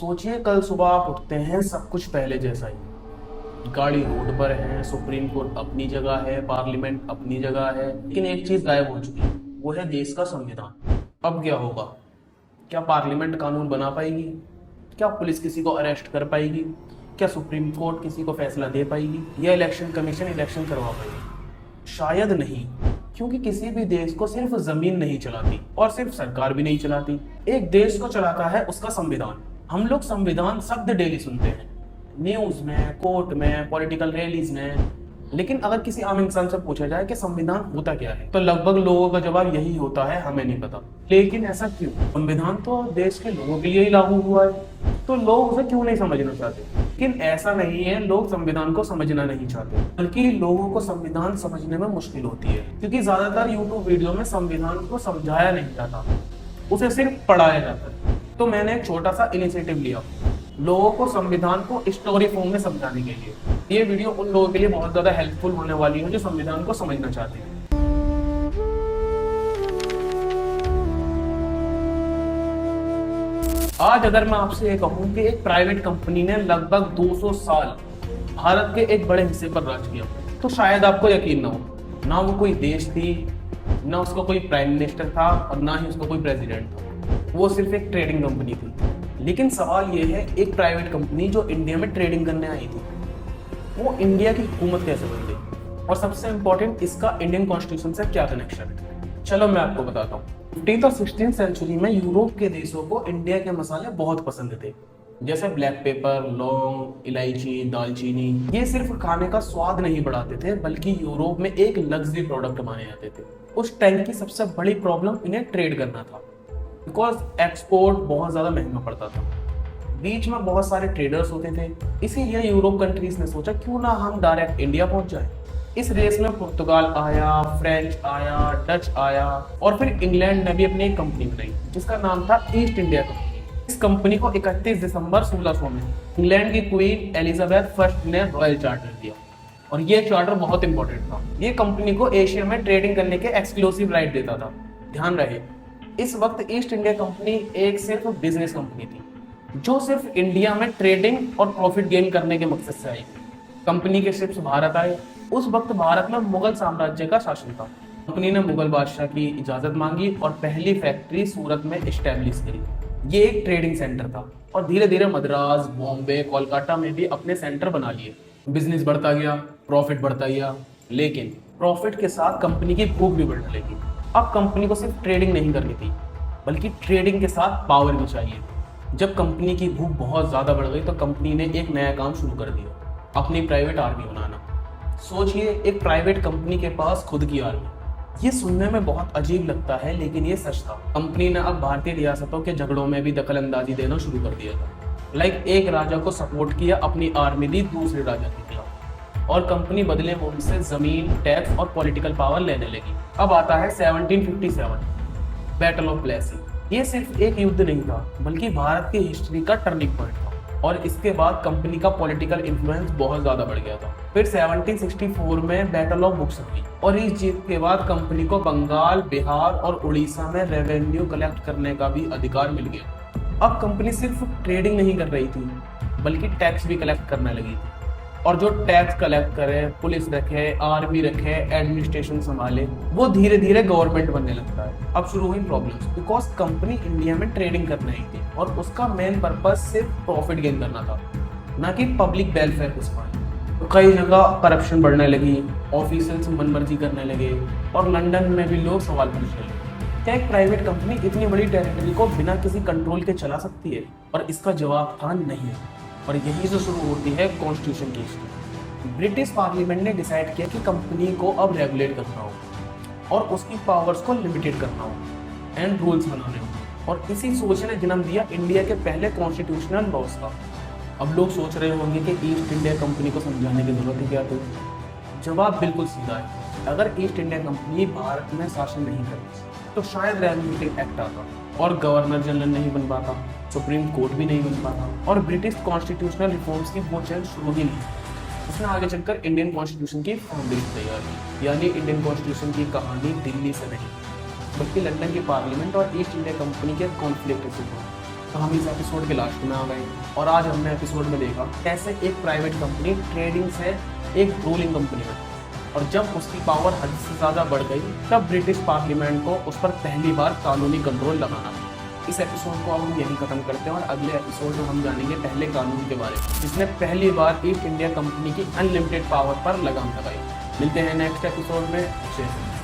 सोचिए कल सुबह आप उठते हैं, सब कुछ पहले जैसा ही। गाड़ी रोड पर है, सुप्रीम कोर्ट अपनी जगह है, पार्लियामेंट अपनी जगह है, लेकिन एक चीज गायब हो चुकी है, वो है देश का संविधान। अब क्या होगा? क्या पार्लियामेंट कानून बना पाएगी? क्या पुलिस किसी को अरेस्ट कर पाएगी? क्या सुप्रीम कोर्ट किसी को फैसला दे पाएगी? या इलेक्शन कमीशन इलेक्शन करवा पाएगी? शायद नहीं, क्योंकि किसी भी देश को सिर्फ जमीन नहीं चलाती और सिर्फ सरकार भी नहीं चलाती। एक देश को चलाता है उसका संविधान। हम लोग संविधान शब्द डेली सुनते हैं, न्यूज में, कोर्ट में, पॉलिटिकल रैलीज में, लेकिन अगर किसी आम इंसान से पूछा जाए कि संविधान होता क्या है, तो लगभग लोगों का जवाब यही होता है, हमें नहीं पता। लेकिन ऐसा क्यों? संविधान तो देश के लोगों के लिए ही लागू हुआ है, तो लोग उसे क्यों नहीं समझना चाहते? लेकिन ऐसा नहीं है, लोग संविधान को समझना नहीं चाहते, बल्कि लोगों को संविधान समझने में मुश्किल होती है, क्योंकि ज्यादातर यूट्यूब वीडियो में संविधान को समझाया नहीं जाता, उसे सिर्फ पढ़ाया जाता है। तो मैंने एक छोटा सा इनिशिएटिव लिया लोगों को संविधान को स्टोरी फॉर्म में समझाने के लिए। ये वीडियो उन लोगों के लिए बहुत ज्यादा हेल्पफुल होने वाली है जो संविधान को समझना चाहते हैं। आज अगर मैं आपसे ये कहूं कि एक प्राइवेट कंपनी ने लगभग 200 साल भारत के एक बड़े हिस्से पर राज किया, तो शायद आपको यकीन ना हो। ना वो कोई देश थी, ना उसका कोई प्राइम मिनिस्टर था, और ना ही उसका कोई प्रेसिडेंट था। वो सिर्फ एक ट्रेडिंग कंपनी थी। लेकिन सवाल ये है, एक प्राइवेट कंपनी जो इंडिया में ट्रेडिंग करने आई थी, वो इंडिया की हुकूमत कैसे बन गई? और सबसे इंपॉर्टेंट, इसका इंडियन कॉन्स्टिट्यूशन से क्या कनेक्शन है? चलो मैं आपको बताता हूँ। 15th और 16th सेंचुरी में यूरोप के देशों को इंडिया के मसाले बहुत पसंद थे, जैसे ब्लैक पेपर, लौंग, इलायची, दालचीनी। ये सिर्फ खाने का स्वाद नहीं बढ़ाते थे, बल्कि यूरोप में एक लग्जरी प्रोडक्ट माने जाते थे। उस टाइम की सबसे बड़ी प्रॉब्लम इन्हें ट्रेड करना था, बिकॉज एक्सपोर्ट बहुत ज्यादा महंगा पड़ता था। बीच में बहुत सारे ट्रेडर्स होते थे, इसीलिए यूरोप कंट्रीज ने सोचा क्यों ना हम डायरेक्ट इंडिया पहुंच जाए। इस रेस में पुर्तगाल आया, फ्रेंच आया, डच आया, और फिर इंग्लैंड ने भी अपनी एक कंपनी बनाई जिसका नाम था ईस्ट इंडिया कंपनी। इस कंपनी को 31 दिसंबर 1600 में इंग्लैंड की क्वीन एलिजाबेथ फर्स्ट ने रॉयल चार्टर दिया, और ये चार्टर बहुत इंपॉर्टेंट था। ये कंपनी को एशिया में ट्रेडिंग करने के एक्सक्लूसिव राइट देता था। ध्यान रहे, इस वक्त ईस्ट इंडिया कंपनी एक सिर्फ बिजनेस कंपनी थी, जो सिर्फ इंडिया में ट्रेडिंग और प्रॉफिट गेन करने के मकसद से आई। कंपनी के शिप्स भारत आए। उस वक्त भारत में मुगल साम्राज्य का शासन था। कंपनी ने मुगल बादशाह की इजाजत मांगी और पहली फैक्ट्री सूरत में एस्टेब्लिश करी। ये एक ट्रेडिंग सेंटर था, और धीरे धीरे मद्रास, बॉम्बे, कोलकाता में भी अपने सेंटर बना लिए। बिजनेस बढ़ता गया, प्रॉफिट बढ़ता गया, लेकिन प्रॉफिट के साथ कंपनी की भूख भी बढ़ने लगी। अब कंपनी को सिर्फ ट्रेडिंग नहीं करनी थी, बल्कि ट्रेडिंग के साथ पावर भी चाहिए। जब कंपनी की भूख बहुत ज़्यादा बढ़ गई, तो कंपनी ने एक नया काम शुरू कर दिया, अपनी प्राइवेट आर्मी बनाना। सोचिए, एक प्राइवेट कंपनी के पास खुद की आर्मी। ये सुनने में बहुत अजीब लगता है, लेकिन ये सच था। कंपनी ने अब भारतीय रियासतों के झगड़ों में भी दखल अंदाजी देना शुरू कर दिया था। एक राजा को सपोर्ट किया, अपनी आर्मी दी दूसरे राजा के खिलाफ, और कंपनी बदले में उनसे जमीन, टैक्स और पॉलिटिकल पावर लेने लगी। अब आता है 1757, बैटल ऑफ प्लेसी। ये सिर्फ एक युद्ध नहीं था, बल्कि भारत की हिस्ट्री का टर्निंग पॉइंट था, और इसके बाद कंपनी का पॉलिटिकल इन्फ्लुएंस बहुत ज्यादा बढ़ गया था। फिर 1764 में बैटल ऑफ बुक्सर हुई, और इस जीत के बाद कंपनी को बंगाल, बिहार और उड़ीसा में रेवेन्यू कलेक्ट करने का भी अधिकार मिल गया। अब कंपनी सिर्फ ट्रेडिंग नहीं कर रही थी, बल्कि टैक्स भी कलेक्ट करने लगी थी, और जो टैक्स कलेक्ट करे, पुलिस रखे, आर्मी रखे, एडमिनिस्ट्रेशन संभाले, वो धीरे धीरे गवर्नमेंट बनने लगता है। अब शुरू हुई प्रॉब्लम्स, बिकॉज कंपनी इंडिया में ट्रेडिंग कर रही थी, और उसका मेन पर्पस सिर्फ प्रॉफिट गेन करना था, ना कि पब्लिक वेलफेयर को संभालना। तो कई जगह करप्शन बढ़ने लगी, ऑफिसर्स मनमर्जी करने लगे, और लंदन में भी लोग सवाल पूछने लगे, क्या एक प्राइवेट कंपनी इतनी बड़ी टेरिटरी को बिना किसी कंट्रोल के चला सकती है? और इसका जवाब था नहीं। और यही से शुरू होती है कॉन्स्टिट्यूशन की हिस्ट्री। ब्रिटिश पार्लियामेंट ने डिसाइड किया कि कंपनी को अब रेगुलेट करना हो, और उसकी पावर्स को लिमिटेड करना हो, एंड रूल्स बनाने हो। और इसी सोच ने जन्म दिया इंडिया के पहले कॉन्स्टिट्यूशनल लॉज का। अब लोग सोच रहे होंगे कि ईस्ट इंडिया कंपनी को समझाने की जरूरत है क्या? तो जवाब बिल्कुल सीधा है। अगर ईस्ट इंडिया कंपनी भारत में शासन नहीं करती, तो शायद रेगुलेटिंग एक्ट आता, और गवर्नर जनरल नहीं बन पाता, सुप्रीम कोर्ट भी नहीं बन पाता, और ब्रिटिश कॉन्स्टिट्यूशनल रिफॉर्म्स की वो चल शुरू ही नहीं। उसने आगे चलकर इंडियन कॉन्स्टिट्यूशन की फाउंडेशन तैयार की। यानी इंडियन कॉन्स्टिट्यूशन की कहानी दिल्ली से नहीं, बल्कि लंदन की पार्लियामेंट और ईस्ट इंडिया कंपनी के कॉन्फ्लिक्ट से हुई। तो हम इस एपिसोड के लास्ट में आ गए और आज हमने एपिसोड में देखा कैसे एक प्राइवेट कंपनी ट्रेडिंग से एक रूलिंग कंपनी में, और जब उसकी पावर हद से ज़्यादा बढ़ गई तब ब्रिटिश पार्लियामेंट को उस पर पहली बार कानूनी कंट्रोल लगाना पड़ा। इस एपिसोड को अब हम यहीं खत्म करते हैं और अगले एपिसोड में हम जानेंगे पहले कानून के बारे में जिसने पहली बार ईस्ट इंडिया कंपनी की अनलिमिटेड पावर पर लगाम लगाई। मिलते हैं नेक्स्ट एपिसोड में। जय हिंद।